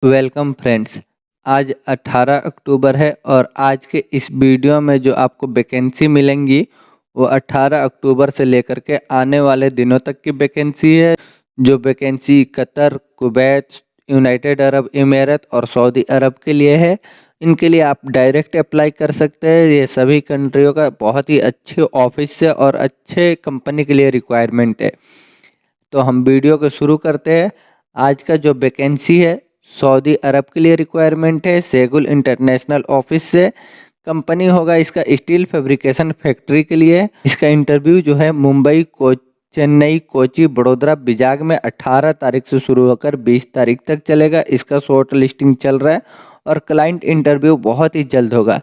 Welcome friends. आज 18 अक्टूबर है और आज के इस वीडियो में जो आपको वैकेंसी मिलेंगी वो 18 अक्टूबर से लेकर के आने वाले दिनों तक की वैकेंसी है। जो vacancy Qatar, Kuwait, United Arab इमारात और सऊदी अरब के लिए है। इनके लिए आप डायरेक्ट अप्लाई कर सकते हैं। ये सभी कंट्रियों का बहुत ही अच्छे ऑफिस से और अच्छे कंपनी के लिए रिक्वायरमेंट है। तो हम वीडियो को शुरू करते हैं। आज का जो वैकेंसी है सऊदी अरब के लिए रिक्वायरमेंट है, सेगुल इंटरनेशनल ऑफिस से। कंपनी होगा इसका स्टील फैब्रिकेशन फैक्ट्री के लिए। इसका इंटरव्यू जो है मुंबई, चेन्नई, कोची, बड़ोदरा, विजाग में 18 तारीख से शुरू होकर 20 तारीख तक चलेगा। इसका शॉर्ट लिस्टिंग चल रहा है और क्लाइंट इंटरव्यू बहुत ही जल्द होगा।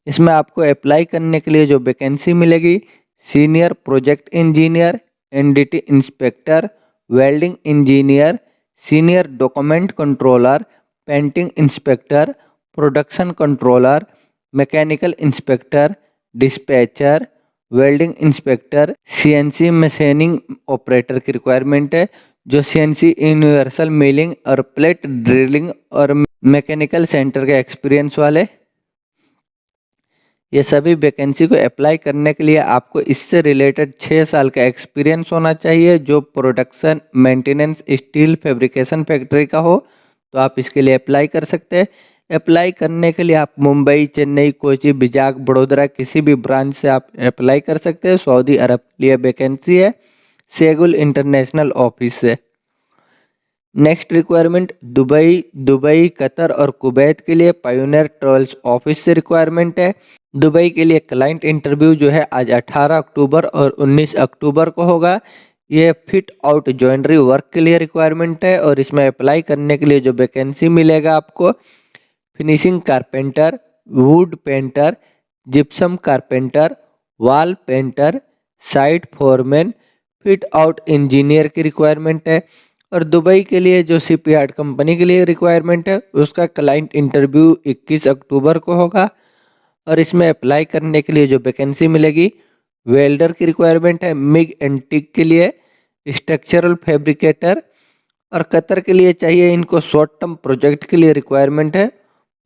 इसमें आपको अप्लाई करने के लिए जो वैकेंसी मिलेगी, senior project engineer, NDT inspector, welding engineer, senior document controller, painting inspector, production controller, mechanical inspector, dispatcher, welding inspector, CNC machining operator की रिक्वायरमेंट है। जो सीएनसी यूनिवर्सल मिलिंग और प्लेट ड्रिलिंग और मैकेनिकल सेंटर के experience वाले। ये सभी vacancy को अप्लाई करने के लिए आपको इससे रिलेटेड 6 साल का एक्सपीरियंस होना चाहिए। जो production, maintenance, steel fabrication factory का हो तो आप इसके लिए अप्लाई कर सकते हैं। अप्लाई करने के लिए आप मुंबई, चेन्नई, कोची, विजाग, बड़ोदरा किसी भी ब्रांच से आप अप्लाई कर सकते हैं। सऊदी अरब के लिए वैकेंसी है सेगुल इंटरनेशनल ऑफिस से। नेक्स्ट रिक्वायरमेंट दुबई, कतर और कुवैत के लिए पायोनियर ट्रेवल्स ऑफिस से रिक्वायरमेंट है। दुबई के लिए क्लाइंट इंटरव्यू जो है आज 18 अक्टूबर और 19 अक्टूबर को होगा। ये फिट आउट जॉइनरी वर्क के लिए रिक्वायरमेंट है और इसमें अप्लाई करने के लिए जो वैकेंसी मिलेगा आपको, finishing carpenter, would painter, gypsum carpenter, wall painter, site foreman, fit out engineer की रिक्वायरमेंट है। और दुबई के लिए जो शिपयार्ड कंपनी के लिए रिक्वायरमेंट है उसका क्लाइंट इंटरव्यू 21 अक्टूबर को होगा। और इसमें अप्लाई करने के लिए जो वैकेंसी मिलेगी, वेल्डर की रिक्वायरमेंट है, मिग एंड टिग के लिए, स्ट्रक्चरल फैब्रिकेटर। और कतर के लिए चाहिए इनको शॉर्ट टर्म प्रोजेक्ट के लिए रिक्वायरमेंट है,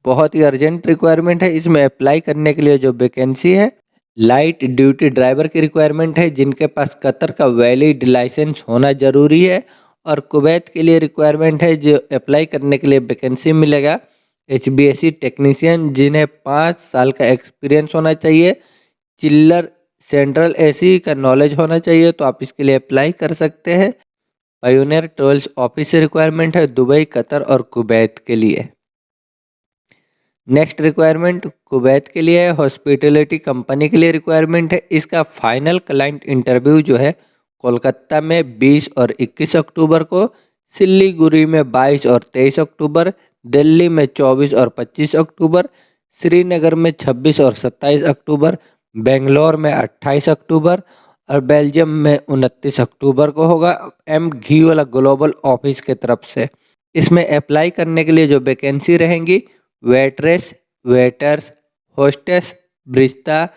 बहुत ही अर्जेंट रिक्वायरमेंट है। इसमें अप्लाई करने के लिए जो वैकेंसी है, लाइट ड्यूटी ड्राइवर की रिक्वायरमेंट है जिनके पास कतर का वैलिड लाइसेंस होना जरूरी है। और कुवैत के लिए रिक्वायरमेंट है जो अप्लाई करने के लिए वैकेंसी मिलेगा, HVAC टेक्नीशियन जिन्हें 5 साल का एक्सपीरियंस होना चाहिए। चिल्लर सेंट्रल एसी का नॉलेज होना चाहिए तो आप इसके लिए अप्लाई कर सकते हैं। पायोनियर ट्रेवल्स ऑफिस से रिक्वायरमेंट है दुबई, कतर और कुवैत के लिए। नेक्स्ट रिक्वायरमेंट कुवैत के लिए हॉस्पिटैलिटी कंपनी के लिए रिक्वायरमेंट है। इसका फाइनल क्लाइंट इंटरव्यू जो है कोलकाता में 20 और 21 अक्टूबर को, सिल्लीगुड़ी में 22 और 23 अक्टूबर, दिल्ली में 24 और 25 अक्टूबर, श्रीनगर में 26 और 27 अक्टूबर, बेंगलोर में 28 अक्टूबर और बेल्जियम में 29 अक्टूबर को होगा। एम घी वाला ग्लोबल ऑफिस के तरफ से। इसमें अप्लाई करने के लिए जो वैकेंसी रहेंगी, waitress, waiters, hostess, barista,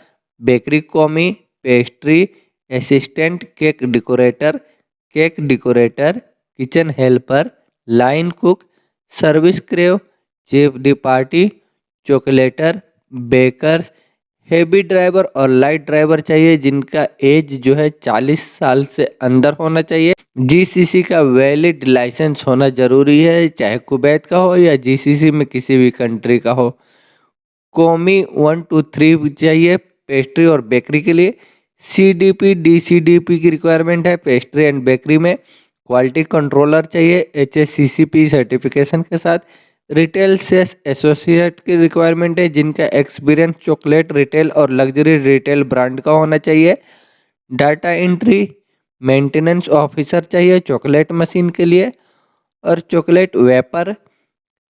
bakery commis, pastry assistant, cake decorator, kitchen helper, line cook, service crew, chef de partie, chocolatier, bakers, heavy driver और लाइट ड्राइवर चाहिए जिनका एज जो है 40 साल से अंदर होना चाहिए। जीसीसी का वैलिड लाइसेंस होना जरूरी है, चाहे कुवैत का हो या जीसीसी में किसी भी कंट्री का हो। कॉमी 1 to 3 चाहिए पेस्ट्री और बेकरी के लिए। CDP DCDP की रिक्वायरमेंट है पेस्ट्री एंड बेकरी में। क्वालिटी कंट्रोलर चाहिए HACCP सर्टिफिकेशन के साथ। रिटेल सेल्स एसोसिएट की रिक्वायरमेंट है जिनका एक्सपीरियंस चॉकलेट रिटेल और लग्जरी रिटेल ब्रांड का होना चाहिए। डाटा एंट्री, मेंटेनेंस ऑफिसर चाहिए चॉकलेट मशीन के लिए। और चॉकलेट वेपर,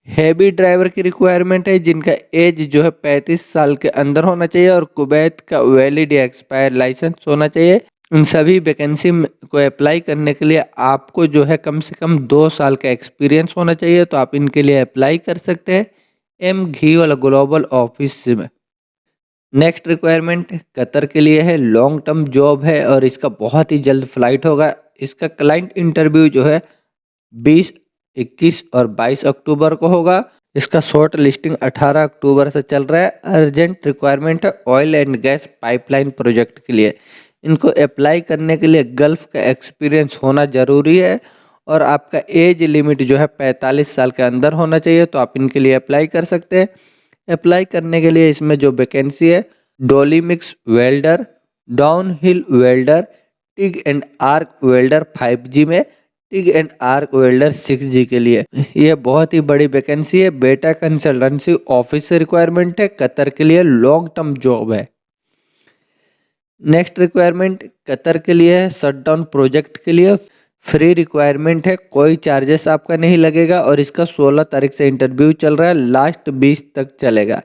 हैवी ड्राइवर की रिक्वायरमेंट है जिनका एज जो है 35 साल के अंदर होना चाहिए और कुवैत का वैलिड या एक्सपायर लाइसेंस होना चाहिए। इन सभी वैकेंसी को अप्लाई करने के लिए आपको जो है कम से कम 2 साल का एक्सपीरियंस होना चाहिए तो आप इनके लिए अप्लाई कर सकते हैं एम घी वाला ग्लोबल ऑफिस में। नेक्स्ट रिक्वायरमेंट कतर के लिए है, लॉन्ग टर्म जॉब है और इसका बहुत ही जल्द फ्लाइट होगा। इसका क्लाइंट इंटरव्यू जो है 20 21 और 22 अक्टूबर को होगा। इसका शॉर्ट लिस्टिंग 18 अक्टूबर से चल रहा है। अर्जेंट रिक्वायरमेंट है oil and gas pipeline project के लिए। इनको अप्लाई करने के लिए गल्फ का एक्सपीरियंस होना ज़रूरी है और आपका एज लिमिट जो है 45 साल के अंदर होना चाहिए, तो आप इनके लिए अप्लाई कर सकते हैं। अप्लाई करने के लिए इसमें जो वैकेंसी है, डोली mix welder, down hill welder, TIG and arc welder 5G में, TIG and arc welder 6G के लिए। ये बहुत ही बड़ी वैकेंसी है। बेटा कंसल्टेंसी ऑफिस से रिक्वायरमेंट है, कतर के लिए लॉन्ग टर्म जॉब है। नेक्स्ट रिक्वायरमेंट कतर के लिए है, शटडाउन प्रोजेक्ट के लिए। फ्री रिक्वायरमेंट है, कोई चार्जेस आपका नहीं लगेगा और इसका 16 तारीख से इंटरव्यू चल रहा है, लास्ट 20 तक चलेगा।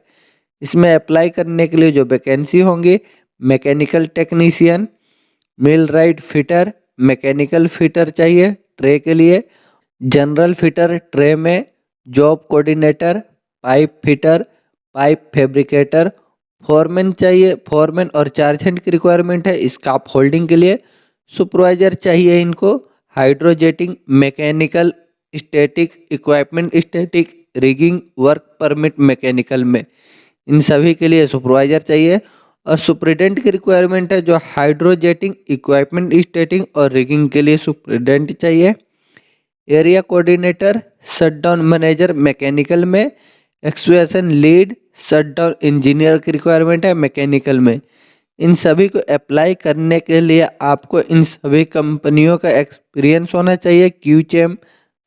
इसमें अप्लाई करने के लिए जो वैकेंसी होंगी, मैकेनिकल टेक्नीशियन, मिल राइट फिटर, मैकेनिकल फिटर चाहिए ट्रे के लिए, जनरल फिटर ट्रे में, job coordinator, pipe fitter, pipe fabricator, foreman चाहिए, फोरमैन और चार्जेंट की रिक्वायरमेंट है स्काफ होल्डिंग के लिए। सुपरवाइजर चाहिए इनको, hydrojetting, mechanical, static, equipment static, rigging, work permit mechanical में, इन सभी के लिए सुपरवाइजर चाहिए। और सुपरिटेंडेंट की रिक्वायरमेंट है जो हाइड्रोजेटिंग, इक्विपमेंट स्टैटिंग और रिगिंग के लिए सुपरिटेंडेंट चाहिए। Area coordinator, shutdown manager mechanical में, एक्सुएशन लीड, शटडाउन इंजीनियर की रिक्वायरमेंट है मैकेनिकल में। इन सभी को अप्लाई करने के लिए आपको इन सभी कंपनियों का एक्सपीरियंस होना चाहिए। क्यूचेम,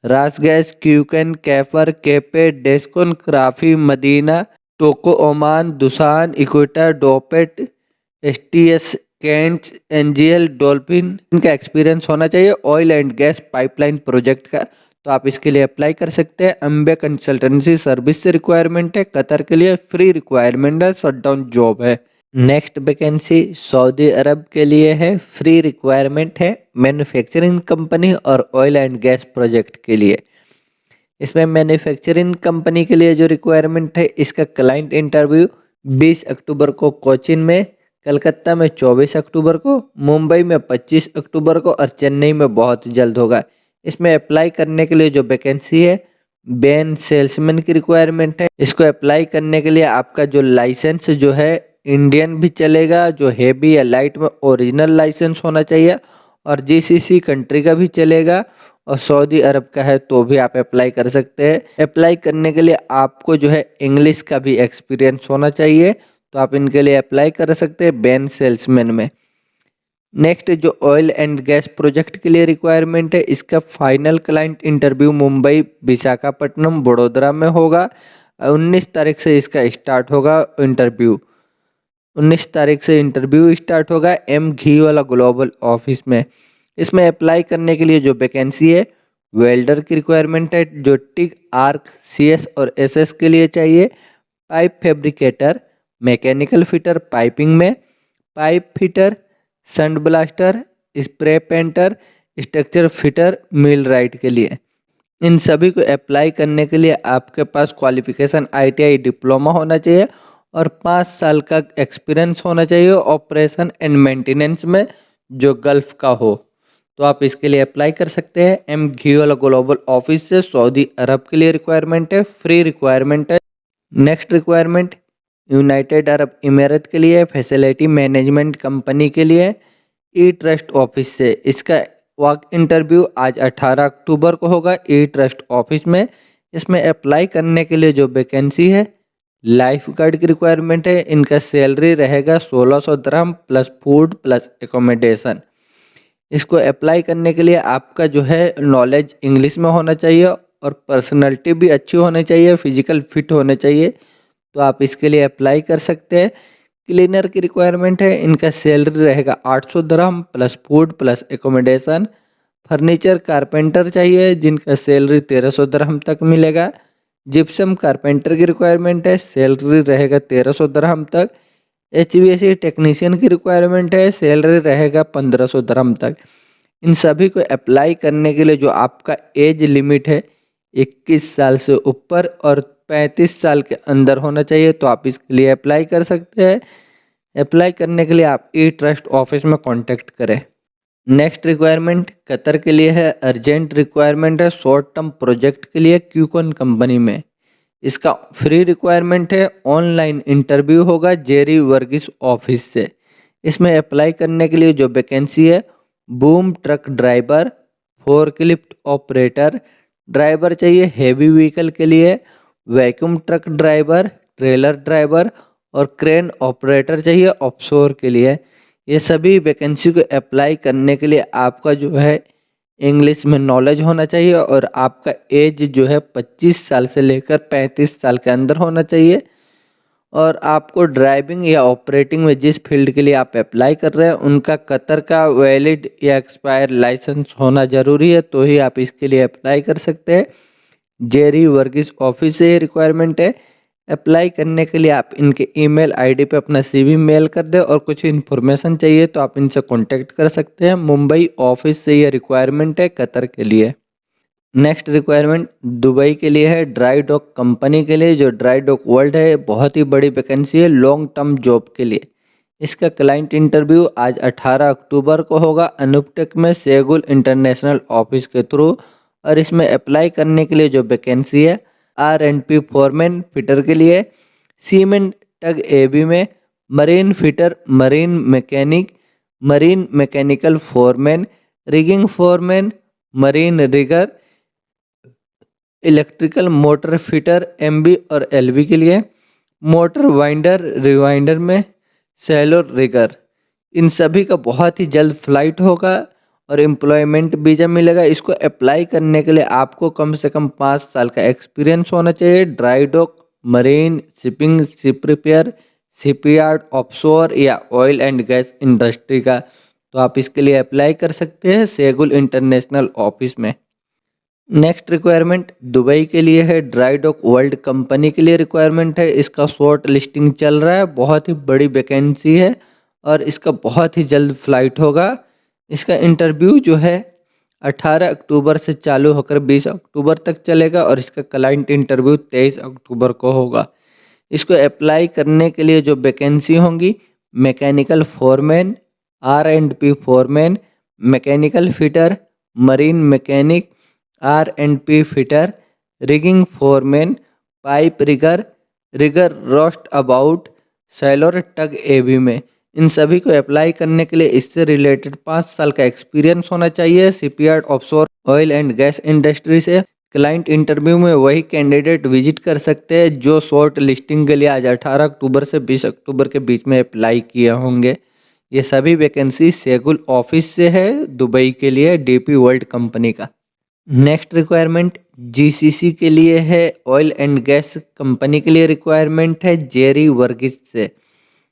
रास गैस, क्यूकन, कैफर, केपे, डेस्कोन, क्राफी, मदीना, टोको ओमान, दुसान, इक्वेटा, डोपेट, STS, कैंट, एनजीएल, डॉल्फिन, इनका एक्सपीरियंस होना चाहिए oil and gas pipeline project का, तो आप इसके लिए अप्लाई कर सकते हैं। अम्बे कंसल्टेंसी सर्विस से रिक्वायरमेंट है, कतर के लिए फ्री रिक्वायरमेंट है, शटडाउन जॉब है। नेक्स्ट वैकेंसी सऊदी अरब के लिए है, फ्री रिक्वायरमेंट है, मैन्युफैक्चरिंग कंपनी और ऑयल एंड गैस प्रोजेक्ट के लिए। इसमें मैन्युफैक्चरिंग कंपनी के लिए जो रिक्वायरमेंट है, इसका क्लाइंट इंटरव्यू 20 अक्टूबर को कोचीन में, कलकत्ता में 24 अक्टूबर को, मुंबई में 25 अक्टूबर को और चेन्नई में बहुत जल्द होगा। इसमें अप्लाई करने के लिए जो वैकेंसी है, बैन सेल्समैन की रिक्वायरमेंट है। इसको अप्लाई करने के लिए आपका जो लाइसेंस जो है इंडियन भी चलेगा, जो हैवी या लाइट में ओरिजिनल लाइसेंस होना चाहिए, और GCC कंट्री का भी चलेगा, और सऊदी अरब का है तो भी आप अप्लाई कर सकते हैं। अप्लाई करने के लिए आपको जो है इंग्लिश का भी एक्सपीरियंस होना चाहिए, तो आप इनके लिए अप्लाई कर सकते हैं बैन सेल्समैन में। नेक्स्ट जो ऑयल एंड गैस प्रोजेक्ट के लिए रिक्वायरमेंट है, इसका final client interview Mumbai, Visakhapatnam, Vadodara में होगा। 19 तारीख से इसका स्टार्ट होगा इंटरव्यू। 19 तारीख से इंटरव्यू स्टार्ट होगा घी वाला ग्लोबल ऑफिस में। इसमें अप्लाई करने के लिए जो वैकेंसी है, वेल्डर की रिक्वायरमेंट है जो टिग, आर्क, CS और SS के लिए चाहिए। Pipe fabricator, mechanical fitter piping में, pipe fitter, sand blaster, spray painter, structure fitter millwright के लिए। इन सभी को अप्लाई करने के लिए आपके पास क्वालिफिकेशन ITI डिप्लोमा होना चाहिए और 5 साल का एक्सपीरियंस होना चाहिए ऑपरेशन एंड मेंटेनेंस में जो गल्फ का हो, तो आप इसके लिए अप्लाई कर सकते हैं। घी वाला ग्लोबल ऑफिस से सऊदी अरब के लिए रिक्वायरमेंट है, फ्री रिक्वायरमेंट है। नेक्स्ट रिक्वायरमेंट यूनाइटेड अरब इमारत के लिए, फैसिलिटी मैनेजमेंट कंपनी के लिए, ट्रस्ट ऑफिस से। इसका वॉक इंटरव्यू आज 18 अक्टूबर को होगा ट्रस्ट ऑफिस में। इसमें अप्लाई करने के लिए जो वैकेंसी है, लाइफ गार्ड की रिक्वायरमेंट है। इनका सैलरी रहेगा 1600 दिरहम प्लस फूड प्लस एकोमोडेशन। इसको अप्लाई करने के लिए आपका जो है नॉलेज इंग्लिश में होना चाहिए और पर्सनैलिटी भी अच्छी होनी चाहिए, फिजिकल फिट होने चाहिए, तो आप इसके लिए अप्लाई कर सकते हैं। क्लीनर की रिक्वायरमेंट है, इनका सैलरी रहेगा 800 दिरहम plus food plus accommodation. Furniture carpenter चाहिए जिनका सैलरी 1300 दिरहम तक मिलेगा। जिप्सम कारपेंटर की रिक्वायरमेंट है, सैलरी रहेगा 1300 दिरहम तक। HVAC टेक्नीशियन की रिक्वायरमेंट है, सैलरी रहेगा 1500 दिरहम तक। इन सभी को अप्लाई करने के लिए जो आपका एज लिमिट है 21 साल से ऊपर और 35 साल के अंदर होना चाहिए, तो आप इसके लिए अप्लाई कर सकते हैं। अप्लाई करने के लिए आप ट्रस्ट ऑफिस में कांटेक्ट करें। नेक्स्ट रिक्वायरमेंट कतर के लिए है, अर्जेंट रिक्वायरमेंट है शॉर्ट टर्म प्रोजेक्ट के लिए क्यूकॉन कंपनी में। इसका फ्री रिक्वायरमेंट है, ऑनलाइन इंटरव्यू होगा जेरी वर्गीस ऑफिस से। इसमें अप्लाई करने के लिए जो वैकेंसी है, boom truck driver, forklift operator, driver चाहिए हेवी व्हीकल के लिए, vacuum truck driver, trailer driver और क्रेन ऑपरेटर चाहिए ऑफशोर के लिए। ये सभी वैकेंसी को अप्लाई करने के लिए आपका जो है इंग्लिश में नॉलेज होना चाहिए और आपका एज जो है 25 साल से लेकर 35 साल के अंदर होना चाहिए। और आपको ड्राइविंग या ऑपरेटिंग में जिस फील्ड के लिए आप अप्लाई कर रहे हैं उनका कतर का वैलिड या एक्सपायर लाइसेंस होना ज़रूरी है, तो ही आप इसके लिए अप्लाई कर सकते हैं। जेरी वर्गीस ऑफिस से ये रिक्वायरमेंट है। अप्लाई करने के लिए आप इनके ईमेल आईडी पे अपना सीवी मेल कर दें और कुछ इन्फॉर्मेशन चाहिए तो आप इनसे कांटेक्ट कर सकते हैं। मुंबई ऑफिस से ये रिक्वायरमेंट है कतर के लिए। नेक्स्ट रिक्वायरमेंट दुबई के लिए है, ड्राई डॉक कंपनी के लिए। जो ड्राई डॉक वर्ल्ड है बहुत ही बड़ी वैकेंसी है लॉन्ग टर्म जॉब के लिए। इसका क्लाइंट इंटरव्यू आज 18 अक्टूबर को होगा अनुपटेक में सेगुल इंटरनेशनल ऑफिस के थ्रू। और इसमें अप्लाई करने के लिए जो वैकेंसी है, R&P फोरमैन फिटर के लिए, सीमेंट टग एबी में, marine fitter, marine mechanic, marine mechanical foreman, rigging foreman, marine rigger, electrical motor fitter MB और LV के लिए, मोटर वाइंडर रिवाइंडर में, सैलो रिगर। इन सभी का बहुत ही जल्द फ्लाइट होगा और एम्प्लॉयमेंट वीज़ा मिलेगा। इसको अप्लाई करने के लिए आपको कम से कम 5 साल का एक्सपीरियंस होना चाहिए dry dock, marine, shipping, ship repair, shipyard, offshore या ऑयल एंड गैस इंडस्ट्री का। तो आप इसके लिए अप्लाई कर सकते हैं सेगुल इंटरनेशनल ऑफिस में। नेक्स्ट रिक्वायरमेंट दुबई के लिए है, ड्राई डॉक वर्ल्ड कंपनी के लिए रिक्वायरमेंट है। इसका शॉर्ट लिस्टिंग चल रहा है, बहुत ही बड़ी वैकेंसी है और इसका बहुत ही जल्द फ्लाइट होगा। इसका इंटरव्यू जो है 18 अक्टूबर से चालू होकर 20 अक्टूबर तक चलेगा और इसका क्लाइंट इंटरव्यू 23 अक्टूबर को होगा। इसको अप्लाई करने के लिए जो वैकेंसी होंगी, mechanical foreman, R&P foreman, mechanical fitter, marine mechanic, R&P fitter, rigging foreman, pipe rigger, rigger roustabout, sailor tug AB में। इन सभी को अप्लाई करने के लिए इससे रिलेटेड 5 साल का एक्सपीरियंस होना चाहिए shipyard, offshore, oil and gas industry से। क्लाइंट इंटरव्यू में वही कैंडिडेट विजिट कर सकते हैं जो शॉर्ट लिस्टिंग के लिए आज 18 अक्टूबर से 20 अक्टूबर के बीच में अप्लाई किए होंगे। ये सभी वैकेंसी सेगुल ऑफिस से है दुबई के लिए, DP वर्ल्ड कंपनी का। नेक्स्ट रिक्वायरमेंट GCC के लिए है, ऑयल एंड गैस कंपनी के लिए रिक्वायरमेंट है जेरी वर्गीस से।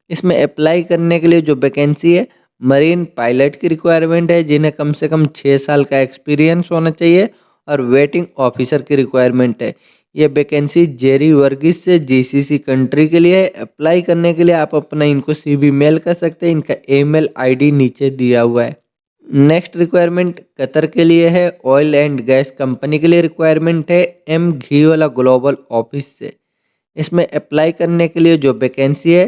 इसमें अप्लाई करने के लिए जो वैकेंसी है, मरीन पायलट की रिक्वायरमेंट है जिन्हें कम से कम 6 साल का एक्सपीरियंस होना चाहिए और वेटिंग ऑफिसर की रिक्वायरमेंट है। ये वैकेंसी जेरी वर्गीस से GCC कंट्री के लिए है। अप्लाई करने के लिए आप अपना इनको CV मेल कर सकते हैं, इनका ईमेल ID नीचे दिया हुआ है। नेक्स्ट रिक्वायरमेंट कतर के लिए है, ऑयल एंड गैस कंपनी के लिए रिक्वायरमेंट है M घीवाला ग्लोबल ऑफिस से। इसमें अप्लाई करने के लिए जो वैकेंसी है,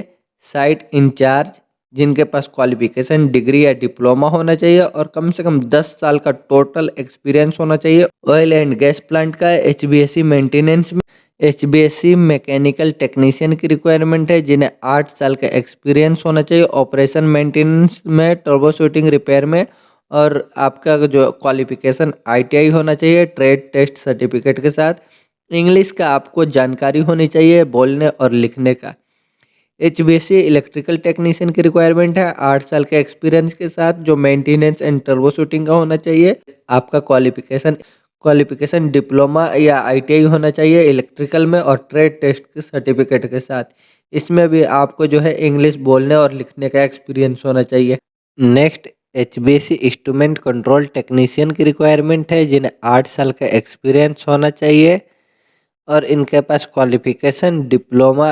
साइट इंचार्ज जिनके पास क्वालिफिकेशन डिग्री या डिप्लोमा होना चाहिए और कम से कम 10 साल का टोटल एक्सपीरियंस होना चाहिए ऑयल एंड गैस प्लांट का। HVAC मेंटेनेंस में, HVAC मैकेनिकल टेक्नीशियन की रिक्वायरमेंट है जिन्हें 8 साल का एक्सपीरियंस होना चाहिए ऑपरेशन मेंटेनेंस में, ट्रबल शूटिंग, रिपेयर में। और आपका जो क्वालिफिकेशन ITI होना चाहिए ट्रेड टेस्ट सर्टिफिकेट के साथ। इंग्लिश का आपको जानकारी होनी चाहिए बोलने और लिखने का। HVAC इलेक्ट्रिकल टेक्नीशियन की रिक्वायरमेंट है 8 साल के एक्सपीरियंस के साथ जो मेंटेनेंस एंड टर्बो शूटिंग का होना चाहिए। आपका क्वालिफिकेशन डिप्लोमा या ITI होना चाहिए इलेक्ट्रिकल में और ट्रेड टेस्ट के सर्टिफिकेट के साथ। इसमें भी आपको जो है इंग्लिश बोलने और लिखने का एक्सपीरियंस होना चाहिए। Next HVAC instrument control technician की रिक्वायरमेंट है जिन्हें 8 साल का एक्सपीरियंस होना चाहिए और इनके पास क्वालिफिकेशन डिप्लोमा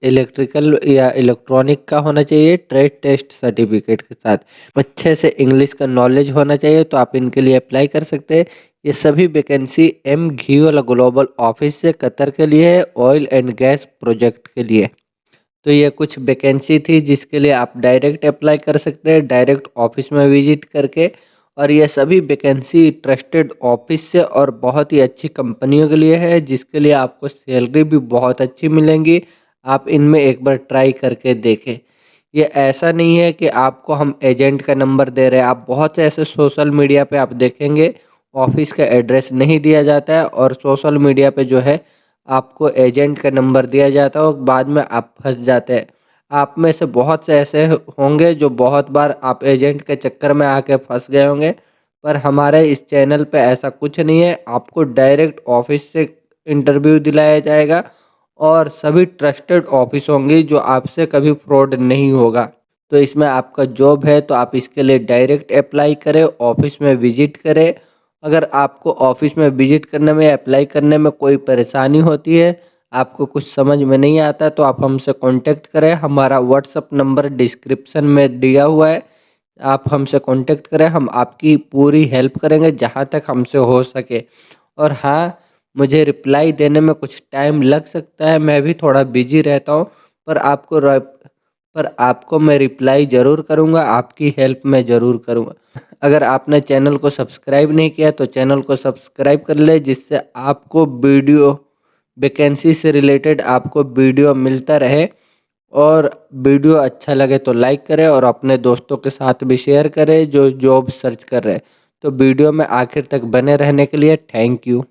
इलेक्ट्रिकल या इलेक्ट्रॉनिक का होना चाहिए ट्रेड टेस्ट सर्टिफिकेट के साथ। अच्छे से इंग्लिश का नॉलेज होना चाहिए तो आप इनके लिए अप्लाई कर सकते हैं। ये सभी vacancy M Ghiwala global office से कतर के लिए है, ऑयल एंड गैस प्रोजेक्ट के लिए। तो ये कुछ वैकेंसी थी जिसके लिए आप डायरेक्ट अप्लाई कर सकते हैं, डायरेक्ट ऑफिस में विजिट करके। और ये सभी वैकेंसी ट्रस्टेड ऑफिस से और बहुत ही अच्छी कंपनियों के लिए है, जिसके लिए आपको सैलरी भी बहुत अच्छी मिलेंगी। आप इनमें एक बार ट्राई करके देखें। ये ऐसा नहीं है कि आपको हम एजेंट का नंबर दे रहे हैं। आप बहुत से ऐसे सोशल मीडिया पे आप देखेंगे ऑफिस का एड्रेस नहीं दिया जाता है और सोशल मीडिया पे जो है आपको एजेंट का नंबर दिया जाता है और बाद में आप फंस जाते हैं। आप में से बहुत से ऐसे होंगे जो बहुत बार आप एजेंट के चक्कर में आके फंस गए होंगे, पर हमारे इस चैनल पे ऐसा कुछ नहीं है। आपको डायरेक्ट ऑफिस से इंटरव्यू दिलाया जाएगा और सभी ट्रस्टेड ऑफिस होंगी जो आपसे कभी फ्रॉड नहीं होगा। तो इसमें आपका जॉब है तो आप इसके लिए डायरेक्ट अप्लाई करें, ऑफिस में विजिट करें। अगर आपको ऑफिस में विजिट करने में, अप्लाई करने में कोई परेशानी होती है, आपको कुछ समझ में नहीं आता तो आप हमसे कांटेक्ट करें। हमारा व्हाट्सअप नंबर डिस्क्रिप्शन में दिया हुआ है। आप हमसे कांटेक्ट करें, हम आपकी पूरी हेल्प करेंगे जहाँ तक हमसे हो सके। और हाँ, मुझे रिप्लाई देने में कुछ टाइम लग सकता है, मैं भी थोड़ा बिजी रहता हूँ, पर आपको मैं रिप्लाई ज़रूर करूँगा, आपकी हेल्प मैं ज़रूर करूँगा। अगर आपने चैनल को सब्सक्राइब नहीं किया तो चैनल को सब्सक्राइब कर ले, जिससे आपको वीडियो वैकेंसी से रिलेटेड आपको वीडियो मिलता रहे। और वीडियो अच्छा लगे तो लाइक करें और अपने दोस्तों के साथ भी शेयर करें जो जॉब सर्च कर रहे हैं। तो वीडियो में आखिर तक बने रहने के लिए थैंक यू।